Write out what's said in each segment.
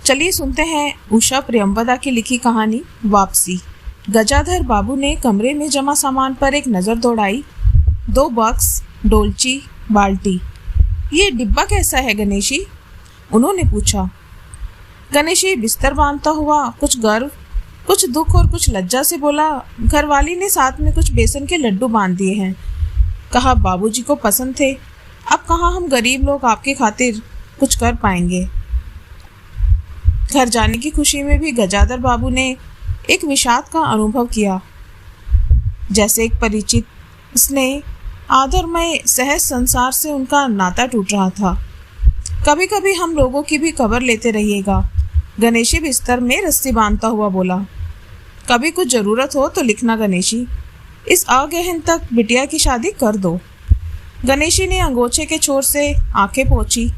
चलिए सुनते हैं उषा प्रियंवदा की लिखी कहानी वापसी। गजाधर बाबू ने कमरे में जमा सामान पर एक नज़र दौड़ाई। 2 बॉक्स, डोलची, बाल्टी। ये डिब्बा कैसा है गणेशी? उन्होंने पूछा। गणेशी बिस्तर बांधता हुआ कुछ गर्व, कुछ दुख और कुछ लज्जा से बोला, घरवाली ने साथ में कुछ बेसन के लड्डू बांध दिए हैं। कहा बाबूजी को पसंद थे। अब कहाँ हम गरीब लोग आपकी खातिर कुछ कर पाएंगे। घर जाने की खुशी में भी गजाधर बाबू ने एक विषाद का अनुभव किया। जैसे एक परिचित स्नेह, आदरमय सहज संसार से उनका नाता टूट रहा था। कभी कभी हम लोगों की भी खबर लेते रहिएगा, गणेशी बिस्तर में रस्सी बांधता हुआ बोला। कभी कुछ ज़रूरत हो तो लिखना गणेशी। इस अगहन तक बिटिया की शादी कर दो। गणेशी ने अंगोछे के छोर से आंखें पोंछी।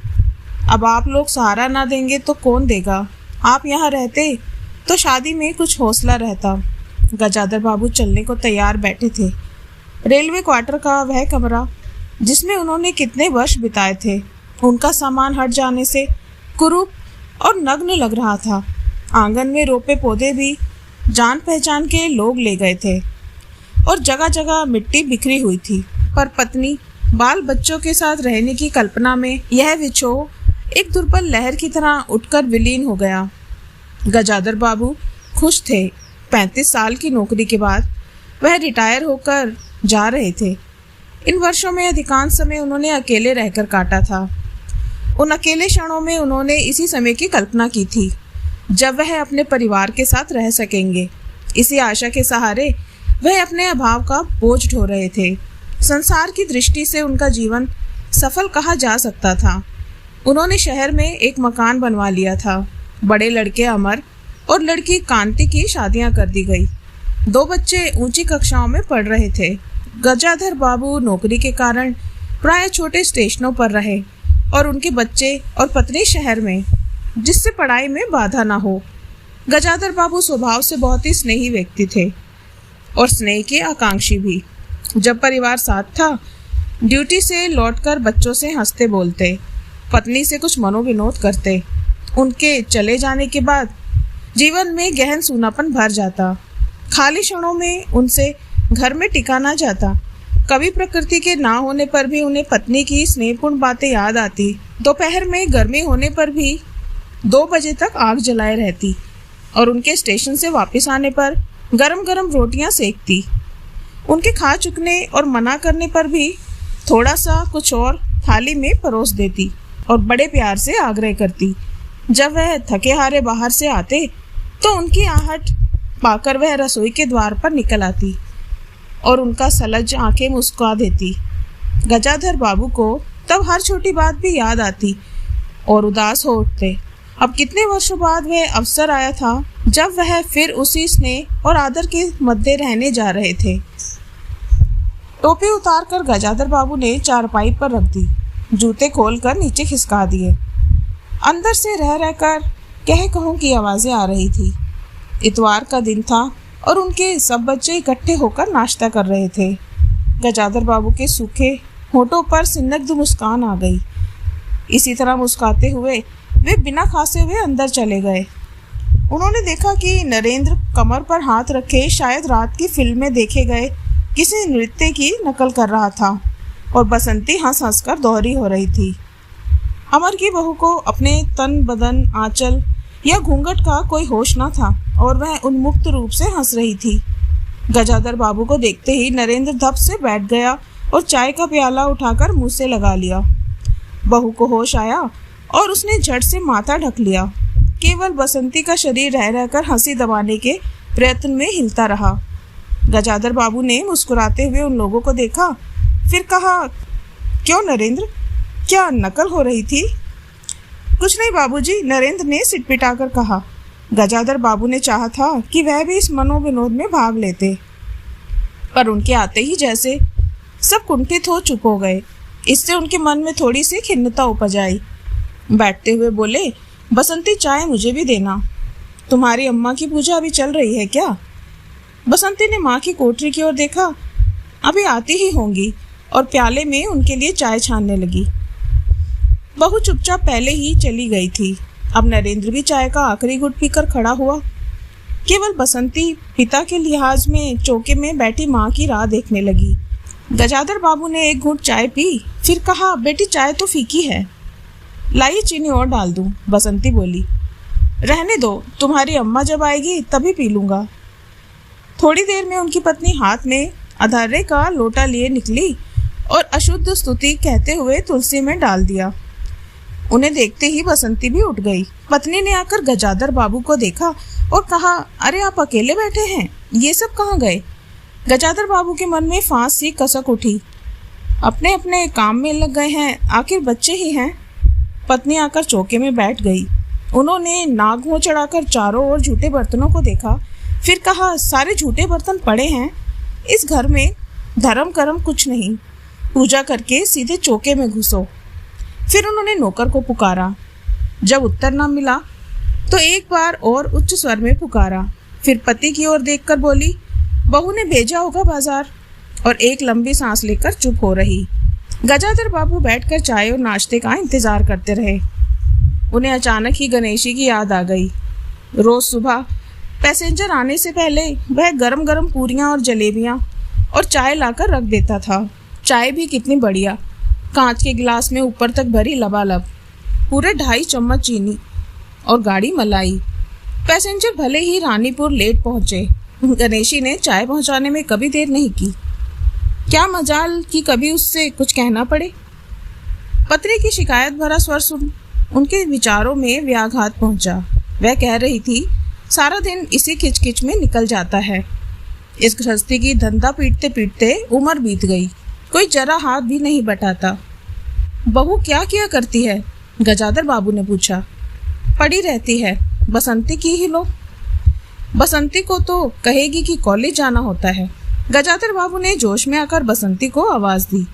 अब आप लोग सहारा ना देंगे तो कौन देगा? आप यहाँ रहते तो शादी में कुछ हौसला रहता। गजाधर बाबू चलने को तैयार बैठे थे। रेलवे क्वार्टर का वह कमरा जिसमें उन्होंने कितने वर्ष बिताए थे, उनका सामान हट जाने से कुरूप और नग्न लग रहा था। आंगन में रोपे पौधे भी जान पहचान के लोग ले गए थे और जगह जगह मिट्टी बिखरी हुई थी। पर पत्नी, बाल बच्चों के साथ रहने की कल्पना में यह विछोह एक दुर्बल लहर की तरह उठकर विलीन हो गया। गजाधर बाबू खुश थे। 35 साल की नौकरी के बाद वह रिटायर होकर जा रहे थे। इन वर्षों में अधिकांश समय उन्होंने अकेले रहकर काटा था। उन अकेले क्षणों में उन्होंने इसी समय की कल्पना की थी जब वह अपने परिवार के साथ रह सकेंगे। इसी आशा के सहारे वह अपने अभाव का बोझ ढो रहे थे। संसार की दृष्टि से उनका जीवन सफल कहा जा सकता था। उन्होंने शहर में एक मकान बनवा लिया था। बड़े लड़के अमर और लड़की कांति की शादियां कर दी गई। 2 बच्चे ऊंची कक्षाओं में पढ़ रहे थे। गजाधर बाबू नौकरी के कारण प्राय छोटे स्टेशनों पर रहे और उनके बच्चे और पत्नी शहर में, जिससे पढ़ाई में बाधा ना हो। गजाधर बाबू स्वभाव से बहुत ही स्नेही व्यक्ति थे और स्नेह के आकांक्षी भी। जब परिवार साथ था, ड्यूटी से लौटकर बच्चों से हंसते बोलते, पत्नी से कुछ मनोविनोद करते। उनके चले जाने के बाद जीवन में गहन सूनापन भर जाता। खाली क्षणों में उनसे घर में टिका ना जाता। कभी प्रकृति के ना होने पर भी उन्हें पत्नी की स्नेहपूर्ण बातें याद आती। दोपहर में गर्मी होने पर भी 2 बजे तक आग जलाए रहती और उनके स्टेशन से वापस आने पर गरम गरम रोटियां सेकती। उनके खा चुकने और मना करने पर भी थोड़ा सा कुछ और थाली में परोस देती और बड़े प्यार से आग्रह करती। जब वह थके हारे बाहर से आते तो उनकी आहट पाकर वह रसोई के द्वार पर निकल आती और उनका सलज आंखें मुस्कुरा देती। गजाधर बाबू को तब हर छोटी बात भी याद आती और उदास हो उठते। अब कितने वर्षों बाद वह अवसर आया था जब वह फिर उसी स्नेह और आदर के मध्य रहने जा रहे थे। टोपी उतारकर गजाधर बाबू ने चारपाई पर रख दी। जूते खोलकर नीचे खिसका दिए। अंदर से रह रहकर कह कहूँ की आवाज़ें आ रही थी। इतवार का दिन था और उनके सब बच्चे इकट्ठे होकर नाश्ता कर रहे थे। गजाधर बाबू के सूखे होठों पर स्निग्ध मुस्कान आ गई। इसी तरह मुस्कुराते हुए वे बिना खासे हुए अंदर चले गए। उन्होंने देखा कि नरेंद्र कमर पर हाथ रखे शायद रात की फिल्म में देखे गए किसी नृत्य की नकल कर रहा था और बसंती हंस हंस कर दोहरी हो रही थी। अमर की बहू को अपने तन बदन, आंचल या घूंघट का कोई होश न था और वह उन्मुक्त रूप से हंस रही थी। गजाधर बाबू को देखते ही नरेंद्र धप से बैठ गया और चाय का प्याला उठाकर मुंह से लगा लिया। बहू को होश आया और उसने झट से माथा ढक लिया। केवल बसंती का शरीर रह रहकर हंसी दबाने के प्रयत्न में हिलता रहा। गजाधर बाबू ने मुस्कुराते हुए उन लोगों को देखा, फिर कहा, क्यों नरेंद्र, क्या नकल हो रही थी? कुछ नहीं बाबूजी, नरेंद्र ने सिटपिटाकर कहा। गजाधर बाबू ने चाहा था कि वह भी इस मनोविनोद में भाग लेते, पर उनके आते ही जैसे सब कुंठित हो चुप हो गए। इससे उनके मन में थोड़ी सी खिन्नता उपज आई। बैठते हुए बोले, बसंती चाय मुझे भी देना। तुम्हारी अम्मा की पूजा अभी चल रही है क्या? बसंती ने माँ की कोठरी की ओर देखा। अभी आती ही होंगी और प्याले में उनके लिए चाय छानने लगी। बहू चुपचाप पहले ही चली गई थी। अब नरेंद्र भी चाय का आखिरी घुट पीकर खड़ा हुआ। केवल बसंती पिता के लिहाज में चौके में बैठी माँ की राह देखने लगी। गजाधर बाबू ने एक घूंट चाय पी, फिर कहा, बेटी चाय तो फीकी है, लाइए चीनी और डाल दूं। बसंती बोली, रहने दो, तुम्हारी अम्मा जब आएगी तभी पी लूंगा। थोड़ी देर में उनकी पत्नी हाथ में अधारे का लोटा लिए निकली और अशुद्ध स्तुति कहते हुए तुलसी में डाल दिया। उन्हें देखते ही बसंती भी उठ गई। पत्नी ने आकर गजाधर बाबू को देखा और कहा, अरे आप अकेले बैठे हैं, ये सब कहाँ गए? गजाधर बाबू के मन में फांस सी कसक उठी। अपने अपने काम में लग गए हैं, आखिर बच्चे ही हैं। पत्नी आकर चौके में बैठ गई। उन्होंने नाक मुँह चढ़ाकर चारों ओर झूठे बर्तनों को देखा, फिर कहा, सारे झूठे बर्तन पड़े हैं, इस घर में धर्म कर्म कुछ नहीं, पूजा करके सीधे चौके में घुसो। फिर उन्होंने नौकर को पुकारा। जब उत्तर न मिला तो एक बार और उच्च स्वर में पुकारा। फिर पति की ओर देखकर बोली, बहू ने भेजा होगा बाजार, और एक लंबी सांस लेकर चुप हो रही। गजाधर बाबू बैठकर चाय और नाश्ते का इंतजार करते रहे। उन्हें अचानक ही गणेशी की याद आ गई। रोज सुबह पैसेंजर आने से पहले वह गरम गरम पूरियां और जलेबियां और चाय लाकर रख देता था। चाय भी कितनी बढ़िया, कांच के गिलास में ऊपर तक भरी लबालब, पूरे 2.5 चम्मच चीनी और गाढ़ी मलाई। पैसेंजर भले ही रानीपुर लेट पहुंचे, गणेशी ने चाय पहुंचाने में कभी देर नहीं की। क्या मजाल कि कभी उससे कुछ कहना पड़े। पत्नी की शिकायत भरा स्वर सुन उनके विचारों में व्याघात पहुंचा। वह कह रही थी, सारा दिन इसी किचकिच में निकल जाता है। इस गृहस्थी की धंधा पीटते पीटते उम्र बीत गई, कोई जरा हाथ भी नहीं बटाता। बहू क्या किया करती है? गजाधर बाबू ने पूछा। पड़ी रहती है, बसंती की ही लो। बसंती को तो कहेगी कि कॉलेज जाना होता है। गजाधर बाबू ने जोश में आकर बसंती को आवाज दी।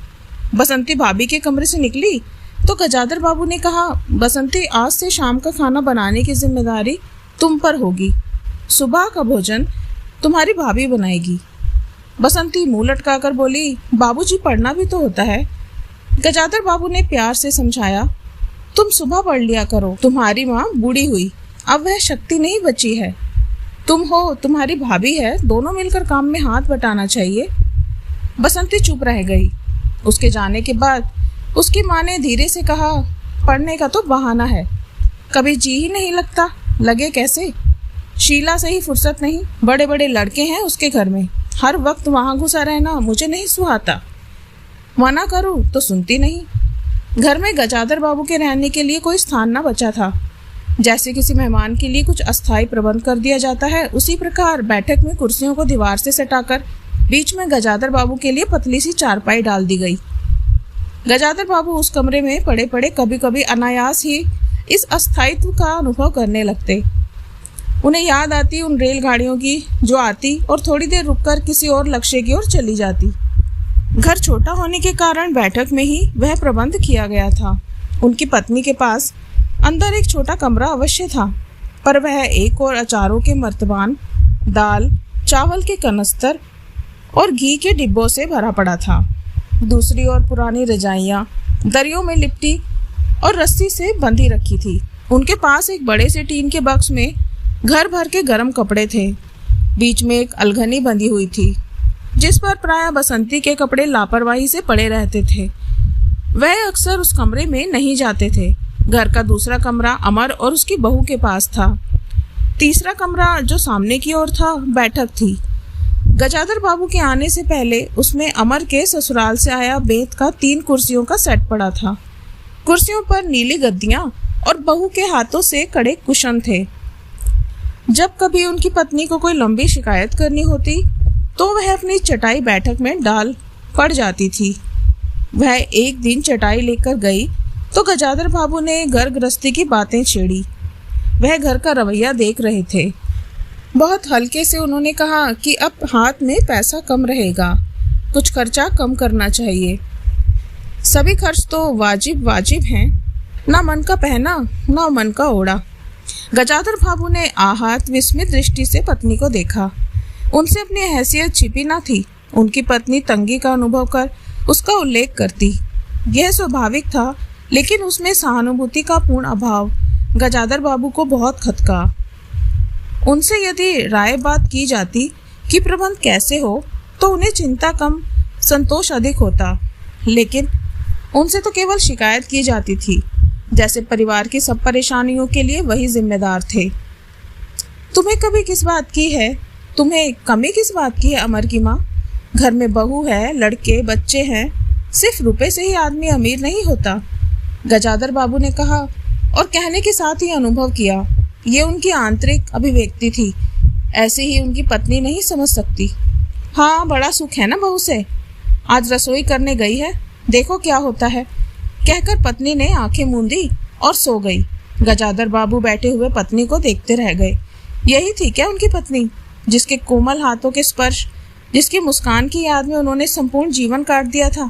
बसंती भाभी के कमरे से निकली तो गजाधर बाबू ने कहा, बसंती आज से शाम का खाना बनाने की जिम्मेदारी तुम पर होगी। सुबह का भोजन तुम्हारी भाभी बनाएगी। बसंती मुंह लटकाकर बोली, बाबूजी पढ़ना भी तो होता है। गजाधर बाबू ने प्यार से समझाया, तुम सुबह पढ़ लिया करो, तुम्हारी माँ बूढ़ी हुई, अब वह शक्ति नहीं बची है। तुम हो, तुम्हारी भाभी है, दोनों मिलकर काम में हाथ बटाना चाहिए। बसंती चुप रह गई। उसके जाने के बाद उसकी माँ ने धीरे से कहा, पढ़ने का तो बहाना है, कभी जी ही नहीं लगता, लगे कैसे? शीला से ही फुर्सत नहीं, बड़े बड़े लड़के हैं उसके घर में, हर वक्त वहां घुसा रहना मुझे नहीं सुहाता। मना करूं तो सुनती नहीं। घर में गजाधर बाबू के रहने के लिए कोई स्थान न बचा था। जैसे किसी मेहमान के लिए कुछ अस्थायी प्रबंध कर दिया जाता है, उसी प्रकार बैठक में कुर्सियों को दीवार से सटाकर बीच में गजाधर बाबू के लिए पतली सी चारपाई डाल दी गई। गजाधर बाबू उस कमरे में पड़े पड़े कभी कभी अनायास ही इस अस्थायित्व का अनुभव करने लगते। उन्हें याद आती उन रेलगाड़ियों की जो आती और थोड़ी देर रुककर किसी और लक्ष्य की ओर चली जाती। घर छोटा होने के कारण बैठक में ही वह प्रबंध किया गया था। उनकी पत्नी के पास अंदर एक छोटा कमरा अवश्य था, पर वह एक और अचारों के मर्तबान, दाल चावल के कनस्तर और घी के डिब्बों से भरा पड़ा था। दूसरी ओर पुरानी रजाइयाँ दरियों में लिपटी और रस्सी से बंधी रखी थी। उनके पास एक बड़े से टीन के बक्स में घर भर के गर्म कपड़े थे। बीच में एक अलघनी बंधी हुई थी, जिस पर प्रायः बसंती के कपड़े लापरवाही से पड़े रहते थे। वह अक्सर उस कमरे में नहीं जाते थे। घर का दूसरा कमरा अमर और उसकी बहू के पास था। तीसरा कमरा जो सामने की ओर था, बैठक थी। गजाधर बाबू के आने से पहले उसमें अमर के ससुराल से आया बेंत का 3 कुर्सियों का सेट पड़ा था। कुर्सियों पर नीली गद्दियां और बहू के हाथों से कड़े कुशन थे। जब कभी उनकी पत्नी को कोई लंबी शिकायत करनी होती तो वह अपनी चटाई बैठक में डाल पड़ जाती थी। वह एक दिन चटाई लेकर गई तो गजाधर बाबू ने घर गृहस्थी की बातें छेड़ी। वह घर का रवैया देख रहे थे। बहुत हल्के से उन्होंने कहा कि अब हाथ में पैसा कम रहेगा, कुछ खर्चा कम करना चाहिए। सभी खर्च तो वाजिब हैं, ना मन का पहना ना मन का ओढ़ा। गजाधर बाबू ने आहत विस्मित दृष्टि से पत्नी को देखा। उनसे अपनी हैसियत छिपी न थी। उनकी पत्नी तंगी का अनुभव कर उसका उल्लेख करती। यह स्वाभाविक था, लेकिन उसमें सहानुभूति का पूर्ण अभाव गजाधर बाबू को बहुत खटका। उनसे यदि राय बात की जाती कि प्रबंध कैसे हो तो उन्हें चिंता कम, संतोष अधिक होता, लेकिन उनसे तो केवल शिकायत की जाती थी, जैसे परिवार की सब परेशानियों के लिए वही जिम्मेदार थे। तुम्हें कभी किस बात की है, तुम्हें कमी किस बात की है अमर की माँ? घर में बहू है, लड़के बच्चे हैं, सिर्फ रुपए से ही आदमी अमीर नहीं होता, गजाधर बाबू ने कहा और कहने के साथ ही अनुभव किया। ये उनकी आंतरिक अभिव्यक्ति थी, ऐसे ही उनकी पत्नी नहीं समझ सकती। हाँ, बड़ा सुख है ना बहू से, आज रसोई करने गई है, देखो क्या होता है, कहकर पत्नी ने आंखें मूंदी और सो गई। गजाधर बाबू बैठे हुए पत्नी को देखते रह गए। यही थी क्या उनकी पत्नी, जिसके कोमल हाथों के स्पर्श, जिसकी मुस्कान की याद में उन्होंने संपूर्ण जीवन काट दिया था?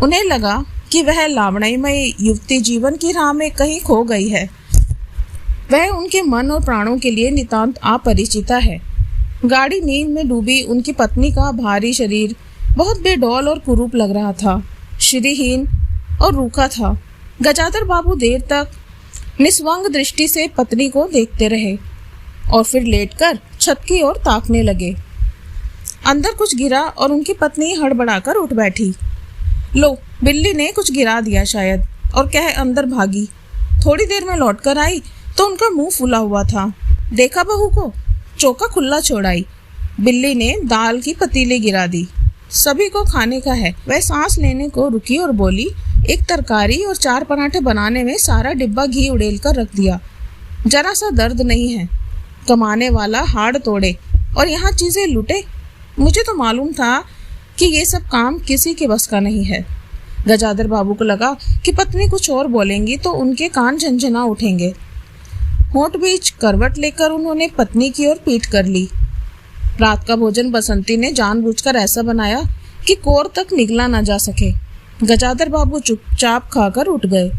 उन्हें लगा कि वह लावण्यमयी युवती जीवन की राह में कहीं खो गई है। वह उनके मन और प्राणों के लिए नितांत अपरिचिता है। गाड़ी नींद में डूबी उनकी पत्नी का भारी शरीर बहुत बेडौल और कुरूप लग रहा था, श्रीहीन और रूखा था। गजाधर बाबू देर तक निस्वंग दृष्टि से पत्नी को देखते रहे और फिर लेटकर छत की ओर ताकने लगे। अंदर कुछ गिरा और उनकी पत्नी हड़बड़ाकर उठ बैठी। लो, बिल्ली ने कुछ गिरा दिया शायद, और कह अंदर भागी। थोड़ी देर में लौटकर आई तो उनका मुंह फूला हुआ था। देखा बहू को, चौका खुला छोड़ाई। बिल्ली ने दाल की पतीली गिरा दी। सभी को खाने का है। वह सांस लेने को रुकी और बोली, एक तरकारी और 4 पराठे बनाने में सारा डिब्बा घी उड़ेल कर रख दिया। जरा सा दर्द नहीं है। कमाने वाला हाड़ तोड़े और यहाँ चीजें लूटे। मुझे तो मालूम था कि ये सब काम किसी के बस का नहीं है। गजाधर बाबू को लगा कि पत्नी कुछ और बोलेंगी तो उनके कान झंझना उठेंगे। होंठ बीच करवट लेकर उन्होंने पत्नी की ओर पीठ कर ली। रात का भोजन बसंती ने जानबूझकर ऐसा बनाया कि कोर तक निगला न जा सके। गजाधर बाबू चुपचाप खाकर उठ गए,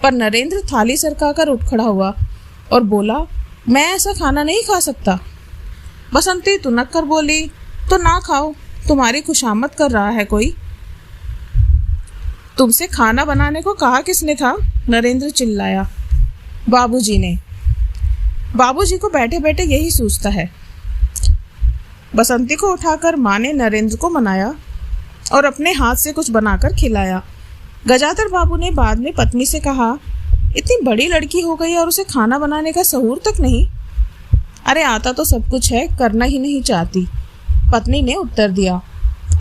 पर नरेंद्र थाली सरकाकर उठ खड़ा हुआ और बोला, मैं ऐसा खाना नहीं खा सकता। बसंती तुनक कर बोली, तो ना खाओ, तुम्हारी खुशामद कर रहा है कोई। तुमसे खाना बनाने को कहा किसने था? नरेंद्र चिल्लाया। बाबूजी ने। बाबूजी को बैठे बैठे यही सूझता है। बसंती को उठाकर माँ ने नरेंद्र को मनाया और अपने हाथ से कुछ बनाकर खिलाया। गजाधर बाबू ने बाद में पत्नी से कहा, इतनी बड़ी लड़की हो गई और उसे खाना बनाने का सहूर तक नहीं। अरे आता तो सब कुछ है, करना ही नहीं चाहती, पत्नी ने उत्तर दिया।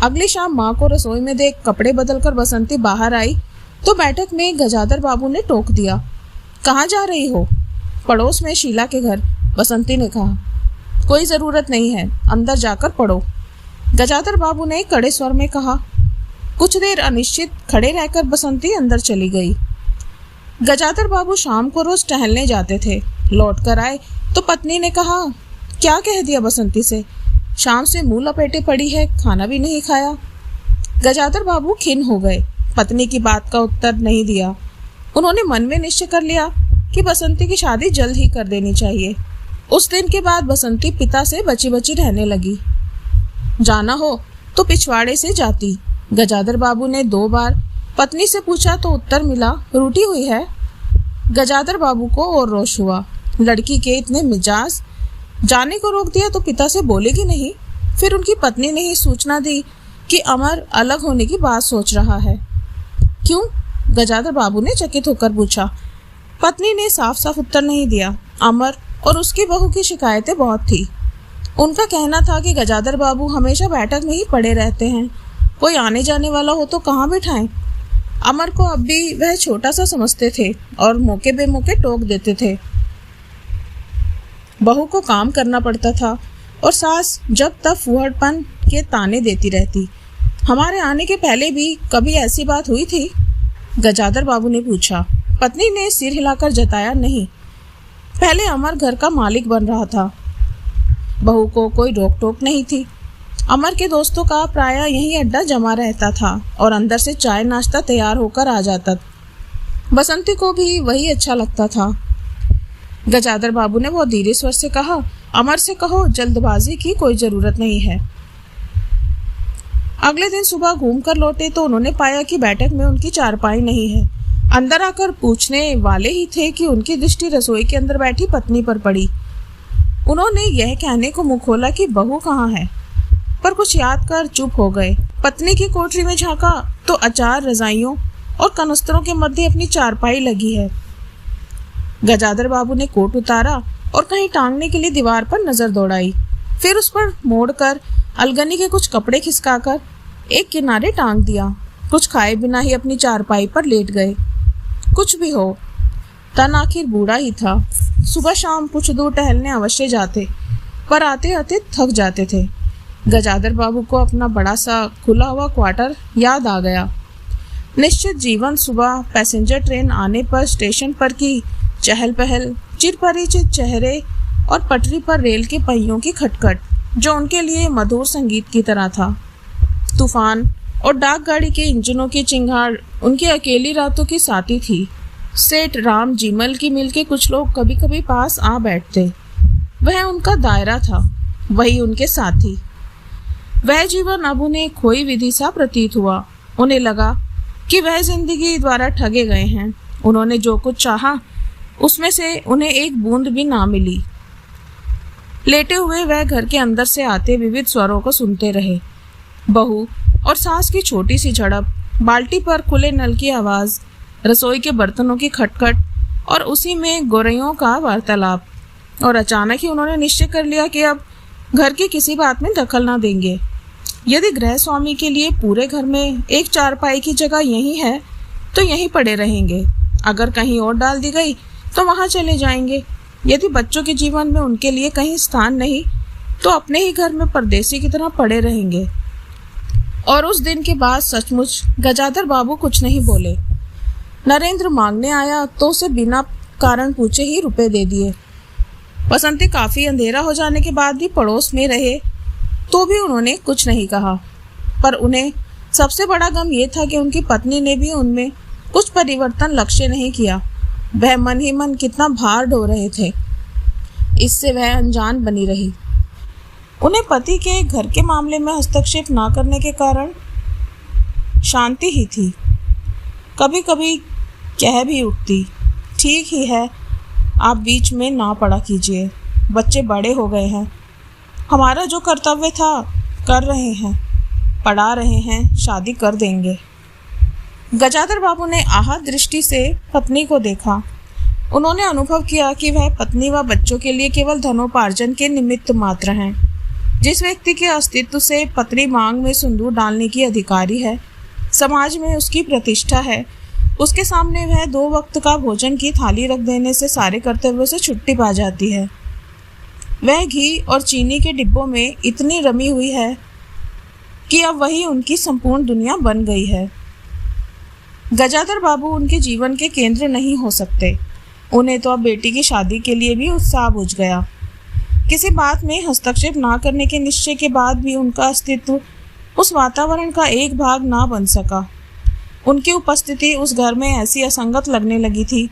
अगली शाम माँ को रसोई में देख कपड़े बदलकर बसंती बाहर आई तो बैठक में गजाधर बाबू ने टोक दिया, कहाँ जा रही हो? पड़ोस में शीला के घर, बसंती ने कहा। कोई ज़रूरत नहीं है, अंदर जाकर पढ़ो, गजाधर बाबू ने कड़े स्वर में कहा। कुछ देर अनिश्चित खड़े रहकर बसंती अंदर चली गई। गजाधर बाबू शाम को रोज टहलने जाते थे। लौट कर आए तो पत्नी ने कहा, क्या कह दिया बसंती से? शाम से मुंह लपेटे पड़ी है, खाना भी नहीं खाया। गजाधर बाबू खिन्न हो गए, पत्नी की बात का उत्तर नहीं दिया। उन्होंने मन में निश्चय कर लिया कि बसंती की शादी जल्द ही कर देनी चाहिए। उस दिन के बाद बसंती पिता से बची बची रहने लगी। जाना हो तो पिछवाड़े से जाती। गजाधर बाबू ने 2 बार पत्नी से पूछा तो उत्तर मिला, रूठी हुई है। गजाधर बाबू को और रोष हुआ। लड़की के इतने मिजाज, जाने को रोक दिया तो पिता से बोलेगी नहीं। फिर उनकी पत्नी ने ही सूचना दी कि अमर अलग होने की बात सोच रहा है। क्यों? गजाधर बाबू ने चकित होकर पूछा। पत्नी ने साफ साफ उत्तर नहीं दिया। अमर और उसकी बहू की शिकायतें बहुत थी। उनका कहना था कि गजाधर बाबू हमेशा बैठक में ही पड़े रहते हैं, कोई आने जाने वाला हो तो कहाँ बिठाएं। अमर को अब भी वह छोटा सा समझते थे और मौके बेमौके टोक देते थे। बहू को काम करना पड़ता था और सास जब तब फुहड़पन के ताने देती रहती। हमारे आने के पहले भी कभी ऐसी बात हुई थी? गजाधर बाबू ने पूछा। पत्नी ने सिर हिलाकर जताया, नहीं। पहले अमर घर का मालिक बन रहा था, बहू को कोई रोक टोक नहीं थी। अमर के दोस्तों का प्रायः यही अड्डा जमा रहता था और अंदर से चाय नाश्ता तैयार होकर आ जाता। बसंती को भी वही अच्छा लगता था। गजाधर बाबू ने बहुत धीरे स्वर से कहा, अमर से कहो जल्दबाजी की कोई जरूरत नहीं है। अगले दिन सुबह घूम कर लौटे तो उन्होंने पाया कि बैठक में उनकी चारपाई नहीं है। अंदर आकर पूछने वाले ही थे कि उनकी दृष्टि रसोई के अंदर बैठी पत्नी पर पड़ी। उन्होंने यह कहने को मुंह खोला कि बहू कहाँ है, पर कुछ याद कर चुप हो गए। पत्नी की कोठरी में झांका तो अचार, रजाइयों और कनस्तरों के मध्य अपनी चारपाई लगी है। गजाधर बाबू ने कोट उतारा और कहीं टांगने के लिए दीवार पर नजर दौड़ाई, फिर उस पर मोड़कर अलगनी के कुछ कपड़े खिसकाकर एक किनारे टांग दिया। कुछ खाए बिना ही अपनी चारपाई पर लेट गए। कुछ भी हो, तन आखिर बूढ़ा ही था। सुबह शाम कुछ दूर टहलने अवश्य जाते, पर आते आते थक जाते थे। गजाधर बाबू को अपना बड़ा सा खुला हुआ क्वार्टर याद आ गया। निश्चित जीवन, सुबह पैसेंजर ट्रेन आने पर स्टेशन पर की चहल पहल, चिरपरिचित चेहरे और पटरी पर रेल के पहियों की खटखट, जो उनके लिए मधुर संगीत की तरह था। तूफान और डाक गाड़ी के इंजनों की चिंगाड़ उनकी अकेली रातों की साथी थी। सेठ राम जीमल की मिल के कुछ लोग कभी कभी पास आ बैठते। वह उनका दायरा था, वही उनके साथी। वह जीवन अब उन्हें खोई विधि सा प्रतीत हुआ। उन्हें लगा कि वह जिंदगी द्वारा ठगे गए हैं। उन्होंने जो कुछ चाहा उसमें से उन्हें एक बूंद भी ना मिली। लेटे हुए वह घर के अंदर से आते विविध स्वरों को सुनते रहे। बहू और सास की छोटी सी झड़प, बाल्टी पर खुले नल की आवाज, रसोई के बर्तनों की खटखट और उसी में गोरैयों का वार्तालाप। और अचानक ही उन्होंने निश्चय कर लिया कि अब घर की किसी बात में दखल ना देंगे। यदि गृह स्वामी के लिए पूरे घर में एक चारपाई की जगह यही है तो यहीं पड़े रहेंगे। अगर कहीं और डाल दी गई तो वहां चले जाएंगे। यदि बच्चों के जीवन में उनके लिए कहीं स्थान नहीं तो अपने ही घर में परदेसी की तरह पड़े रहेंगे। और उस दिन के बाद सचमुच गजाधर बाबू कुछ नहीं बोले। नरेंद्र मांगने आया तो उसे बिना कारण पूछे ही रुपए दे दिए। बसंती काफी अंधेरा हो जाने के बाद भी पड़ोस में रहे तो भी उन्होंने कुछ नहीं कहा। पर उन्हें सबसे बड़ा गम ये था कि उनकी पत्नी ने भी उनमें कुछ परिवर्तन लक्ष्य नहीं किया। वह मन ही मन कितना भार ढो रहे थे, इससे वह अनजान बनी रही। उन्हें पति के घर के मामले में हस्तक्षेप ना करने के कारण शांति ही थी। कभी कभी कह भी उठती, ठीक ही है, आप बीच में ना पड़ा कीजिए, बच्चे बड़े हो गए हैं, हमारा जो कर्तव्य था कर रहे हैं, पढ़ा रहे हैं, शादी कर देंगे। गजाधर बाबू ने आहत दृष्टि से पत्नी को देखा। उन्होंने अनुभव किया कि वह पत्नी व बच्चों के लिए केवल धनोपार्जन के निमित्त मात्र हैं। जिस व्यक्ति के अस्तित्व से पत्नी मांग में सिंदूर डालने की अधिकारी है, समाज में उसकी प्रतिष्ठा है, उसके सामने वह 2 वक्त का भोजन की थाली रख देने से सारे कर्तव्यों से छुट्टी पा जाती है। वह घी और चीनी के डिब्बों में इतनी रमी हुई है कि अब वही उनकी संपूर्ण दुनिया बन गई है। गजाधर बाबू उनके जीवन के केंद्र नहीं हो सकते। उन्हें तो अब बेटी की शादी के लिए भी उत्साह बुझ गया। किसी बात में हस्तक्षेप ना करने के निश्चय के बाद भी उनका अस्तित्व उस वातावरण का एक भाग ना बन सका। उनकी उपस्थिति उस घर में ऐसी असंगत लगने लगी थी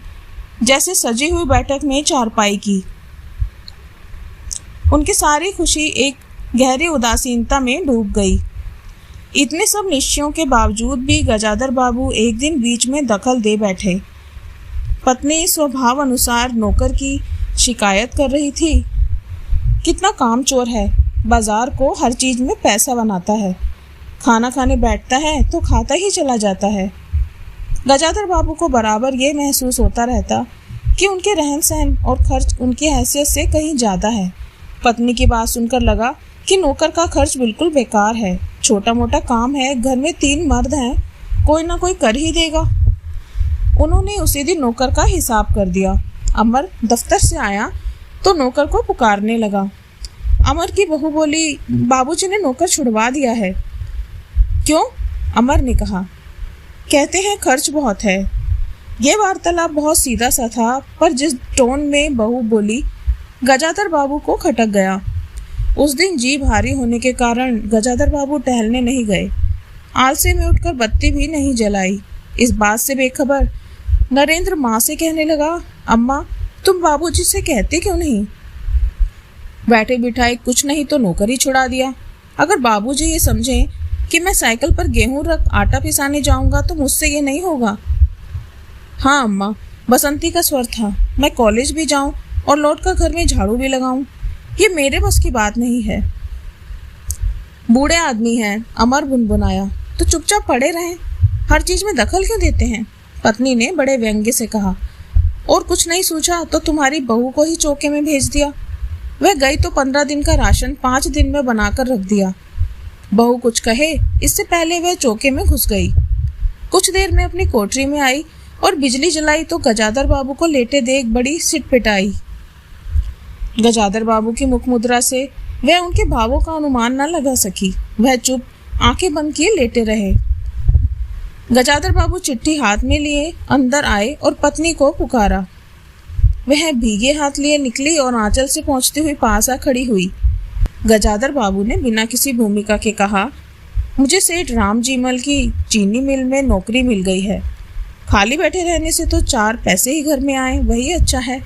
जैसे सजी हुई बैठक में चारपाई की। उनकी सारी खुशी एक गहरी उदासीनता में डूब गई। इतने सब निश्चयों के बावजूद भी गजाधर बाबू एक दिन बीच में दखल दे बैठे। पत्नी स्वभाव अनुसार नौकर की शिकायत कर रही थी, कितना कामचोर है, बाजार को हर चीज में पैसा बनाता है, खाना खाने बैठता है तो खाता ही चला जाता है। गजाधर बाबू को बराबर ये महसूस होता रहता कि उनके रहन सहन और खर्च उनकी हैसियत से कहीं ज़्यादा है। पत्नी की बात सुनकर लगा कि नौकर का खर्च बिल्कुल बेकार है, छोटा मोटा काम है, घर में 3 मर्द हैं, कोई ना कोई कर ही देगा। उन्होंने उसी दिन नौकर का हिसाब कर दिया। अमर दफ्तर से आया तो नौकर को पुकारने लगा। अमर की बहू बोली, बाबूजी ने नौकर छुड़वा दिया है। क्यों? अमर ने कहा। कहते हैं खर्च बहुत है। यह वार्तालाप बहुत सीधा सा था, पर जिस टोन में बहू बोली गजाधर बाबू को खटक गया। उस दिन जी भारी होने के कारण गजाधर बाबू टहलने नहीं गए। आलसे में उठकर बत्ती भी नहीं जलाई। इस बात से बेखबर नरेंद्र माँ से कहने लगा, अम्मा तुम बाबूजी से कहते क्यों नहीं? बैठे बिठाए कुछ नहीं तो नौकर ही छुड़ा दिया। अगर बाबूजी ये समझें कि मैं साइकिल पर गेहूं रख आटा पिसाने जाऊंगा तो मुझसे ये नहीं होगा। हाँ अम्मा, बसंती का स्वर था। मैं कॉलेज भी जाऊं और लौटकर घर में झाड़ू भी लगाऊं, ये मेरे बस की बात नहीं है। बूढ़े आदमी हैं, अमर बुनबुनाया, तो चुपचाप पड़े रहें, हर चीज में दखल क्यों देते हैं? पत्नी ने बड़े व्यंग्य से कहा। और कुछ नहीं सूझा तो तुम्हारी बहू को ही चौके में भेज दिया। वह गई तो 15 दिन का राशन 5 दिन में बनाकर रख दिया। बहू कुछ कहे इससे पहले वह चौके में घुस गई। कुछ देर में अपनी कोठरी में आई और बिजली जलाई तो गजाधर बाबू को लेटे देख बड़ी सिटपिटाई। गजाधर बाबू की मुख मुद्रा से वह उनके भावों का अनुमान न लगा सकी। वह चुप आंखें बंद किए लेटे रहे। गजाधर बाबू चिट्ठी हाथ में लिए अंदर आए और पत्नी को पुकारा। वह भीगे हाथ लिए निकली और आंचल से पहुंचती हुई पास आ खड़ी हुई। गजाधर बाबू ने बिना किसी भूमिका के कहा, मुझे सेठ राम जीमल की चीनी मिल में नौकरी मिल गई है। खाली बैठे रहने से तो 4 पैसे ही घर में आए, वही अच्छा है।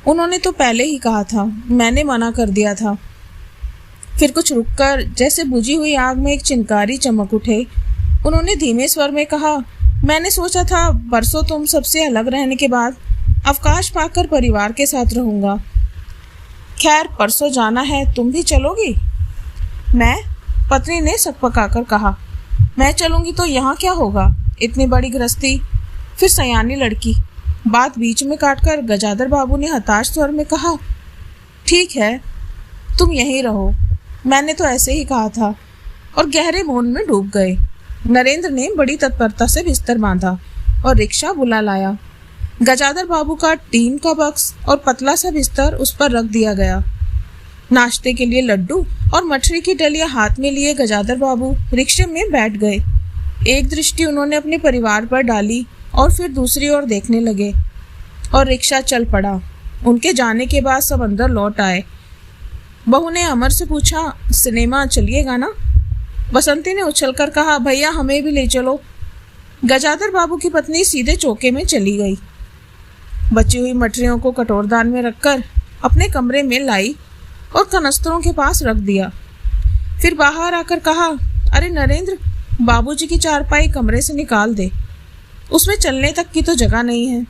उन्होंने तो पहले ही कहा था, मैंने मना कर दिया था। फिर कुछ रुककर जैसे बुझी हुई आग में एक चिनकारी चमक उठे। उन्होंने धीमे स्वर में कहा, मैंने सोचा था बरसों तुम सबसे अलग रहने के बाद अवकाश पाकर परिवार के साथ रहूंगा। खैर परसों जाना है, तुम भी चलोगी? मैं? पत्नी ने सकपकाकर कहा, मैं चलूंगी तो यहाँ क्या होगा? इतनी बड़ी गृहस्थी, फिर सयानी लड़की। बात बीच में काटकर गजाधर बाबू ने हताश स्वर में कहा, ठीक है तुम यहीं रहो, मैंने तो ऐसे ही कहा था, और गहरे मौन में डूब गए। नरेंद्र ने बड़ी तत्परता से बिस्तर बांधा और रिक्शा बुला लाया। गजाधर बाबू का टीन का बक्स और पतला सा बिस्तर उस पर रख दिया गया। नाश्ते के लिए लड्डू और मठरी की डलिया हाथ में लिए गजाधर बाबू रिक्शे में बैठ गए। एक दृष्टि उन्होंने अपने परिवार पर डाली और फिर दूसरी ओर देखने लगे और रिक्शा चल पड़ा। उनके जाने के बाद सब अंदर लौट आए। बहू ने अमर से पूछा, सिनेमा चलिएगा ना? बसंती ने उछलकर कहा, भैया हमें भी ले चलो। गजाधर बाबू की पत्नी सीधे चौके में चली गई। बची हुई मठरियों को कटोरदान में रखकर अपने कमरे में लाई और कनस्तरों के पास रख दिया। फिर बाहर आकर कहा, अरे नरेंद्र, बाबूजी की चारपाई कमरे से निकाल दे, उसमें चलने तक की तो जगह नहीं है।